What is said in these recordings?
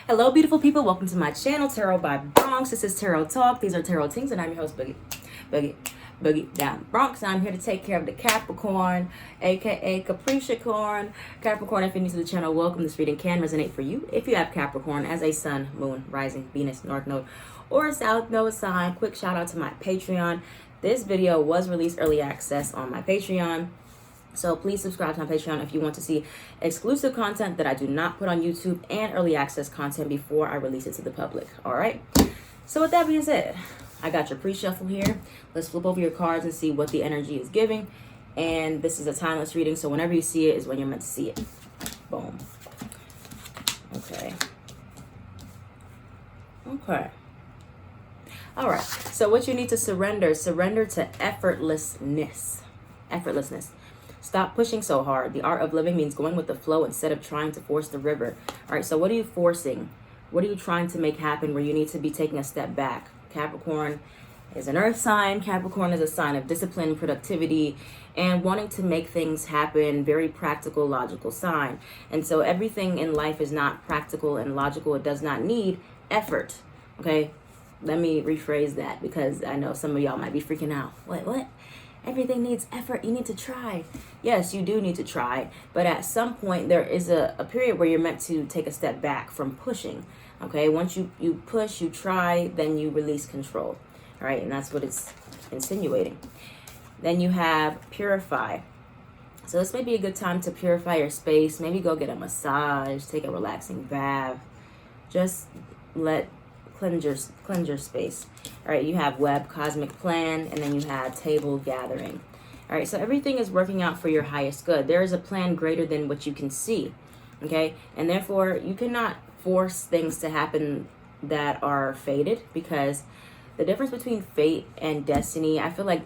Hello, beautiful people. Welcome to my channel, Tarot by Bronx. This is Tarot Talk. These are Tarot Things, and I'm your host, Boogie down Bronx. I'm here to take care of the Capricorn, aka Capricorn. Capricorn, if you're new to the channel, welcome. This reading can resonate for you if you have Capricorn as a sun, moon, rising, Venus, north node, or south node sign. Quick shout out to my Patreon. This video was released early access on my Patreon. So please subscribe to my Patreon if you want to see exclusive content that I do not put on YouTube and early access content before I release it to the public. All right. So with that being said, I got your pre-shuffle here. Let's flip over your cards and see what the energy is giving. And this is a timeless reading, so whenever you see it is when you're meant to see it. Boom. Okay. Okay. All right. So what you need to surrender to effortlessness. Stop pushing so hard. The art of living means going with the flow instead of trying to force the river. All right, so what are you forcing? What are you trying to make happen where you need to be taking a step back? Capricorn is an earth sign. Capricorn is a sign of discipline, productivity, and wanting to make things happen. Very practical, logical sign. And so everything in life is not practical and logical. It does not need effort. Okay, let me rephrase that because I know some of y'all might be freaking out. What? Everything needs effort. You need to try. Yes, you do need to try. But at some point, there is a period where you're meant to take a step back from pushing. Okay, once you push, you try, then you release control. All right, and that's what it's insinuating. Then you have purify. So this may be a good time to purify your space. Maybe go get a massage, take a relaxing bath. Just cleanse your space. All right, you have web, cosmic plan, and then you have table gathering. All right, so everything is working out for your highest good. There is a plan greater than what you can see, okay? And therefore, you cannot force things to happen that are fated, because the difference between fate and destiny, I feel like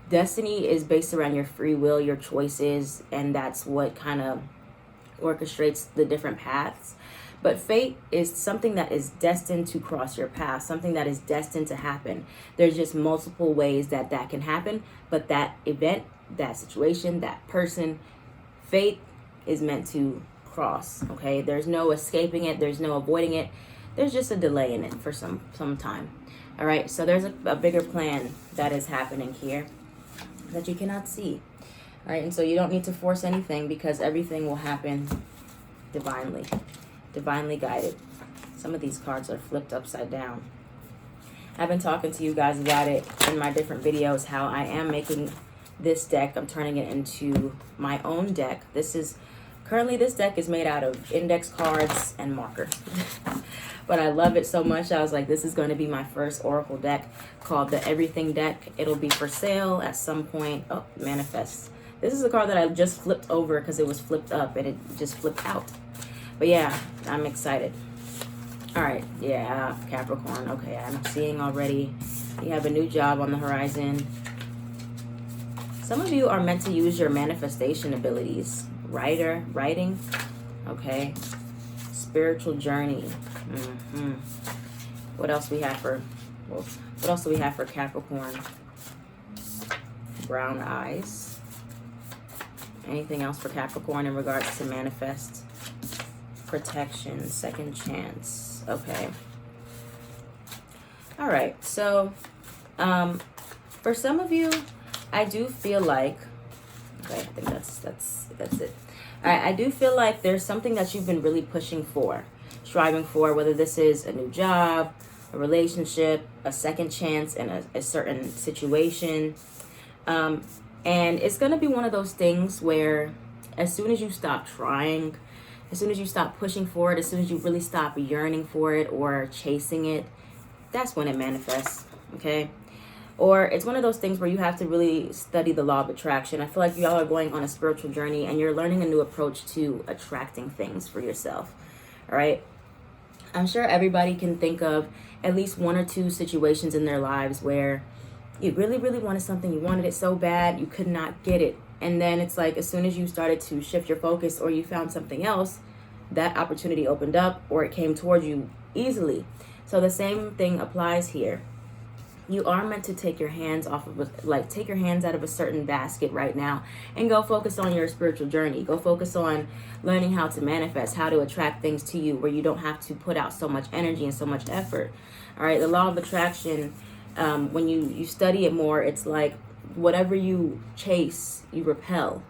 destiny is based around your free will, your choices, and that's what kind of orchestrates the different paths. But fate is something that is destined to cross your path, something that is destined to happen. There's just multiple ways that can happen, but that event, that situation, that person, fate is meant to cross, okay? There's no escaping it. There's no avoiding it. There's just a delay in it for some time. All right, so there's a bigger plan that is happening here that you cannot see. All right, and so you don't need to force anything because everything will happen divinely guided. Some of these cards are flipped upside down. I've been talking to you guys about it in my different videos, how I am making this deck. I'm turning it into my own deck. Currently this deck is made out of index cards and marker. But I love it so much. I was like, this is going to be my first oracle deck called the Everything deck. It'll be for sale at some point. Oh, manifest. This is a card that I just flipped over because it was flipped up and it just flipped out. But yeah, I'm excited. All right, yeah, Capricorn. Okay, I'm seeing already you have a new job on the horizon. Some of you are meant to use your manifestation abilities. Writing, okay. Spiritual journey. What else we have for? What else do we have for Capricorn? Brown eyes. Anything else for Capricorn in regards to manifest? Protection, second chance. Okay. All right. So, for some of you, I do feel like. Okay, I think that's it. All right. I do feel like there's something that you've been really pushing for, striving for. Whether this is a new job, a relationship, a second chance in a certain situation, and it's gonna be one of those things where, as soon as you stop trying, as soon as you stop pushing for it, as soon as you really stop yearning for it or chasing it, that's when it manifests, okay? Or it's one of those things where you have to really study the law of attraction. I feel like y'all are going on a spiritual journey and you're learning a new approach to attracting things for yourself, all right? I'm sure everybody can think of at least one or two situations in their lives where you really, really wanted something. You wanted it so bad, you could not get it. And then it's like, as soon as you started to shift your focus or you found something else, that opportunity opened up or it came towards you easily. So the same thing applies here. you are meant to take your hands off of, take your hands out of a certain basket right now and go focus on your spiritual journey. Go focus on learning how to manifest, how to attract things to you where you don't have to put out so much energy and so much effort. All right, the law of attraction, when you study it more, it's like whatever you chase, you repel.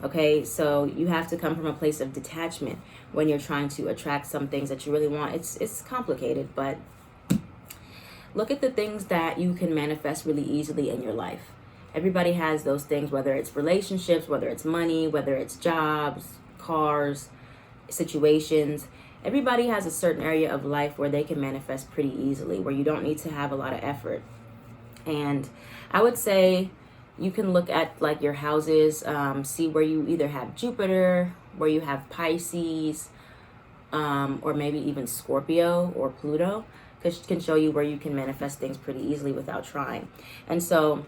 Okay, so you have to come from a place of detachment when you're trying to attract some things that you really want. It's complicated, but look at the things that you can manifest really easily in your life. Everybody has those things, whether it's relationships, whether it's money, whether it's jobs, cars, situations. Everybody has a certain area of life where they can manifest pretty easily, where you don't need to have a lot of effort. And I would say you can look at like your houses, see where you either have Jupiter, where you have Pisces, or maybe even Scorpio or Pluto, because it can show you where you can manifest things pretty easily without trying. And so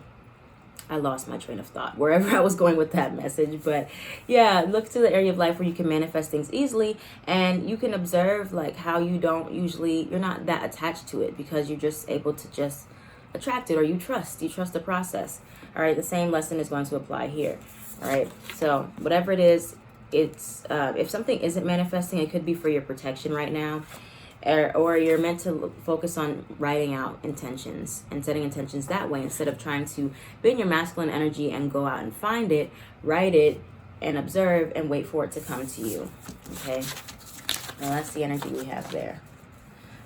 I lost my train of thought wherever I was going with that message. But yeah, look to the area of life where you can manifest things easily, and you can observe like how you're not that attached to it because you're just able to just attract it, or you trust the process. All right, the same lesson is going to apply here. All right, so whatever it is, it's if something isn't manifesting, it could be for your protection right now, or you're meant to focus on writing out intentions and setting intentions that way instead of trying to be in your masculine energy and go out and find it, write it, and observe and wait for it to come to you. Okay, now that's the energy we have there.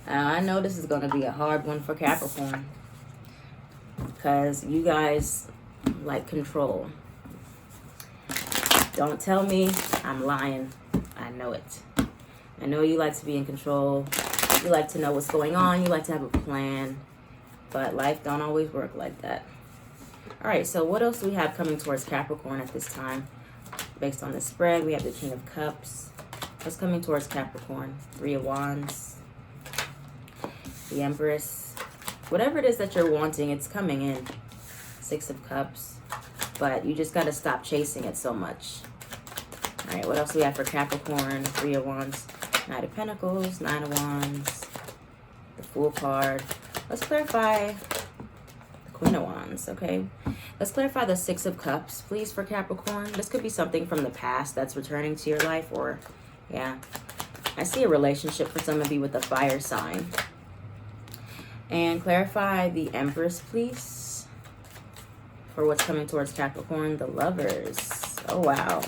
I know this is going to be a hard one for Capricorn because you guys like control. Don't tell me I'm lying. I know it. I know you like to be in control. You like to know what's going on. You like to have a plan. But life don't always work like that. All right, so what else do we have coming towards Capricorn at this time? Based on the spread, we have the King of Cups. What's coming towards Capricorn? Three of Wands. The Empress. Whatever it is that you're wanting, it's coming in. Six of Cups. But you just got to stop chasing it so much. All right, what else do we have for Capricorn? Three of Wands. Knight of Pentacles, Nine of Wands, the Fool card. Let's clarify the Queen of Wands, okay? Let's clarify the Six of Cups, please, for Capricorn. This could be something from the past that's returning to your life, or, yeah. I see a relationship for some of you with a fire sign. And clarify the Empress, please, for what's coming towards Capricorn, the Lovers. Oh, wow.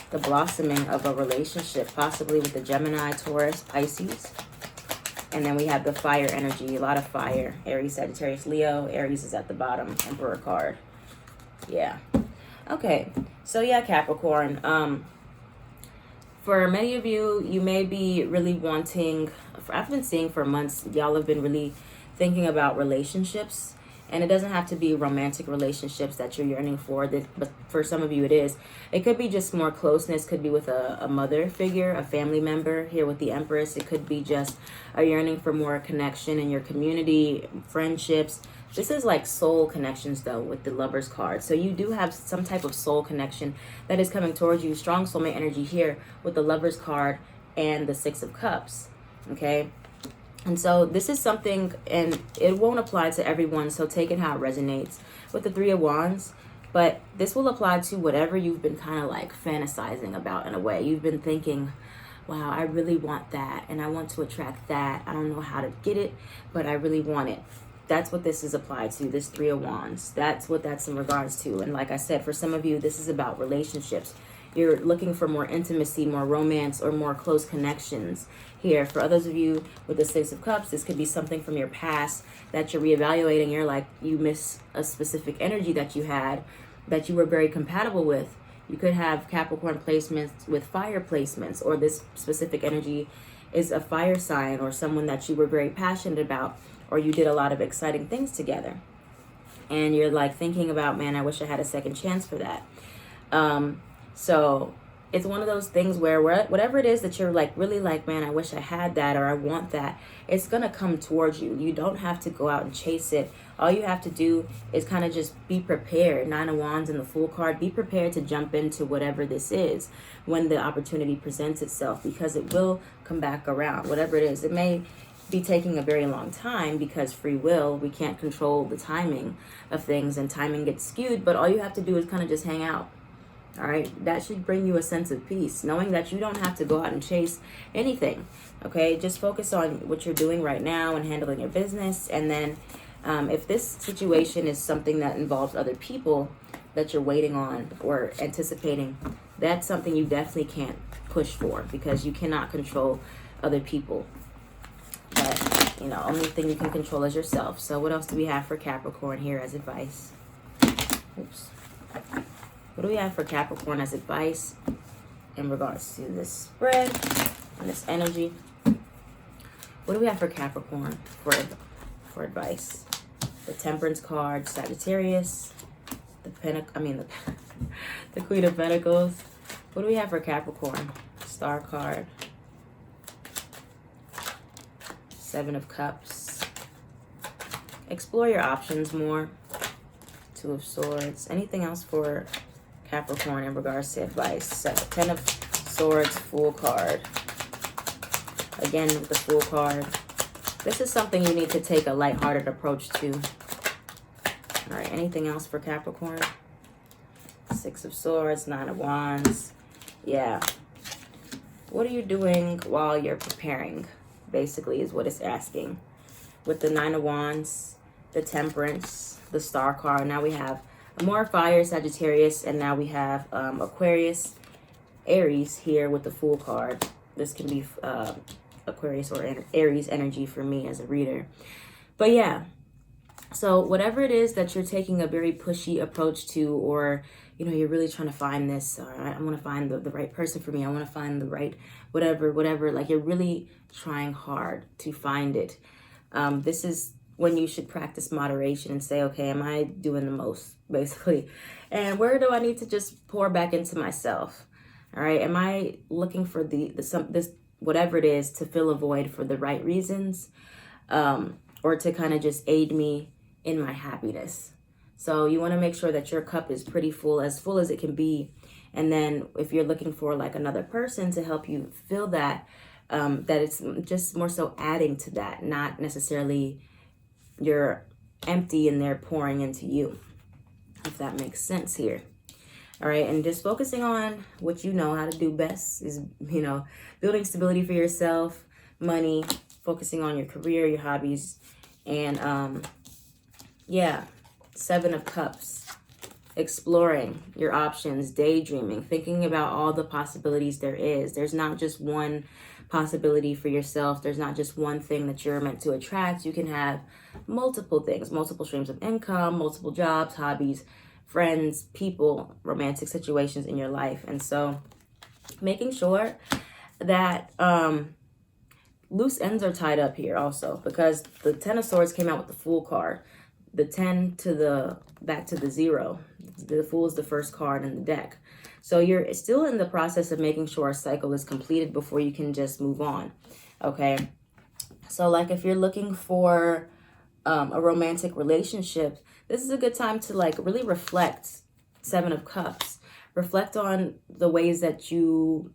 The blossoming of a relationship, possibly with the Gemini, Taurus, Pisces. And then we have the fire energy, a lot of fire. Aries, Sagittarius, Leo. Aries is at the bottom, Emperor card. Yeah. Okay. So yeah, Capricorn. For many of you, you may be really wanting, I've been seeing for months, y'all have been really thinking about relationships. And it doesn't have to be romantic relationships that you're yearning for, but for some of you it is. It could be just more closeness, could be with a mother figure, a family member. Here with the Empress, it could be just a yearning for more connection in your community, friendships. This is like soul connections though with the Lovers card. So you do have some type of soul connection that is coming towards you. Strong soulmate energy here with the Lovers card and the Six of Cups, okay? And so this is something, and it won't apply to everyone, so take it how it resonates with the Three of Wands. But this will apply to whatever you've been kind of like fantasizing about in a way. You've been thinking, wow, I really want that, and I want to attract that. I don't know how to get it, but I really want it. That's what this is applied to, this Three of Wands. That's what that's in regards to. And like I said, for some of you, this is about relationships. You're looking for more intimacy, more romance, or more close connections here. For others of you with the Six of Cups, this could be something from your past that you're reevaluating. You're like, you miss a specific energy that you had that you were very compatible with. You could have Capricorn placements with fire placements, or this specific energy is a fire sign or someone that you were very passionate about, or you did a lot of exciting things together. And you're like thinking about, man, I wish I had a second chance for that. So it's one of those things where whatever it is that you're like really like, man, I wish I had that, or I want that, it's going to come towards you. You don't have to go out and chase it. All you have to do is kind of just be prepared. Nine of Wands and the Fool card. Be prepared to jump into whatever this is when the opportunity presents itself, because it will come back around. Whatever it is, it may be taking a very long time because free will, we can't control the timing of things and timing gets skewed, but all you have to do is kind of just hang out. All right, that should bring you a sense of peace, knowing that you don't have to go out and chase anything. Okay, just focus on what you're doing right now and handling your business. And then if this situation is something that involves other people that you're waiting on or anticipating, that's something you definitely can't push for because you cannot control other people. But, you know, only thing you can control is yourself. So what else do we have for Capricorn here as advice? Oops. What do we have for Capricorn as advice in regards to this spread and this energy? What do we have for Capricorn for advice? The Temperance card, Sagittarius, the Queen of Pentacles. What do we have for Capricorn? Star card, Seven of Cups. Explore your options more. Two of Swords. Anything else for Capricorn in regards to advice? Ten of Swords, Fool card. Again, with the Fool card. This is something you need to take a lighthearted approach to. All right, anything else for Capricorn? Six of Swords, Nine of Wands. Yeah. What are you doing while you're preparing? Basically is what it's asking. With the Nine of Wands, the Temperance, the Star card. Now we have more fire, Sagittarius, and now we have Aquarius, Aries here with the Fool card. This can be Aquarius or Aries energy for me as a reader. But yeah, so whatever it is that you're taking a very pushy approach to, or you know, you're really trying to find this, or I want to find the right person for me, I want to find the right whatever, like you're really trying hard to find it. This is when you should practice moderation and say, okay, am I doing the most, basically? And where do I need to just pour back into myself? All right, am I looking for this whatever it is to fill a void for the right reasons, or to kind of just aid me in my happiness? So you want to make sure that your cup is pretty full as it can be. And then if you're looking for like another person to help you fill that, that it's just more so adding to that, not necessarily you're empty and they're pouring into you, if that makes sense here. All right, and just focusing on what you know how to do best is, you know, building stability for yourself, money, focusing on your career, your hobbies, and yeah, Seven of Cups, exploring your options, daydreaming, thinking about all the possibilities there is. There's not just one possibility for yourself. There's not just one thing that you're meant to attract. You can have multiple things, multiple streams of income, multiple jobs, hobbies, friends, people, romantic situations in your life. And so making sure that loose ends are tied up here also, because the Ten of Swords came out with the Fool card. The 10 to the back to the 0. The Fool is the first card in the deck. So you're still in the process of making sure a cycle is completed before you can just move on. Okay. So like if you're looking for a romantic relationship, this is a good time to like really reflect. Seven of Cups. Reflect on the ways that you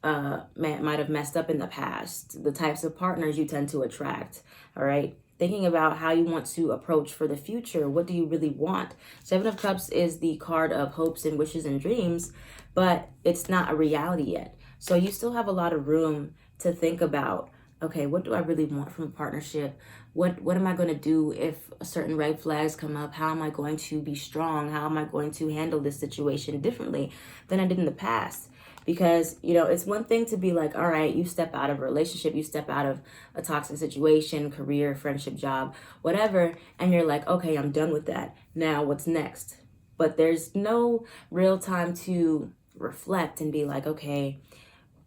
might have messed up in the past, the types of partners you tend to attract. All right. Thinking about how you want to approach for the future. What do you really want? Seven of Cups is the card of hopes and wishes and dreams, but it's not a reality yet. So you still have a lot of room to think about, okay, what do I really want from a partnership? What am I going to do if certain red flags come up? How am I going to be strong? How am I going to handle this situation differently than I did in the past? Because, you know, it's one thing to be like, all right, you step out of a relationship, you step out of a toxic situation, career, friendship, job, whatever, and you're like, okay, I'm done with that. Now what's next? But there's no real time to reflect and be like, okay,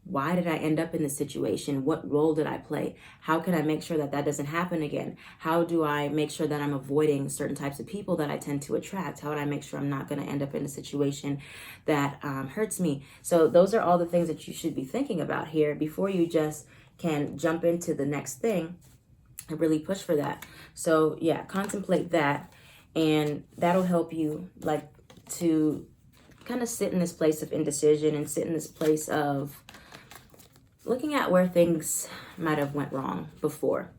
why did I end up in this situation? What role did I play? How can I make sure that that doesn't happen again? How do I make sure that I'm avoiding certain types of people that I tend to attract? How do I make sure I'm not going to end up in a situation that hurts me? So those are all the things that you should be thinking about here before you just can jump into the next thing and really push for that. So yeah, contemplate that, and that'll help you like to kind of sit in this place of indecision and sit in this place of looking at where things might have went wrong before.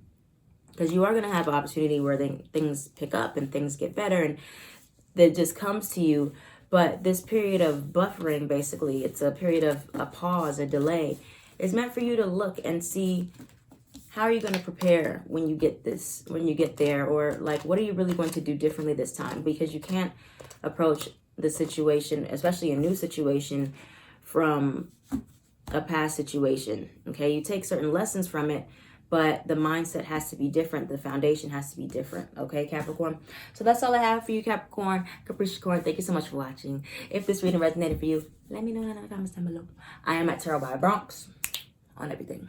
Because you are going to have an opportunity where things pick up and things get better and that just comes to you. But this period of buffering, basically, it's a period of a pause, a delay, is meant for you to look and see how are you going to prepare when you get there, or like, what are you really going to do differently this time? Because you can't approach the situation, especially a new situation, from a past situation. Okay, you take certain lessons from it, but the mindset has to be different. The foundation has to be different. Okay, Capricorn. So that's all I have for you, Capricorn. Capricorn, thank you so much for watching. If this reading resonated for you, let me know in the comments down below. I am at Tarot by Bronx on everything.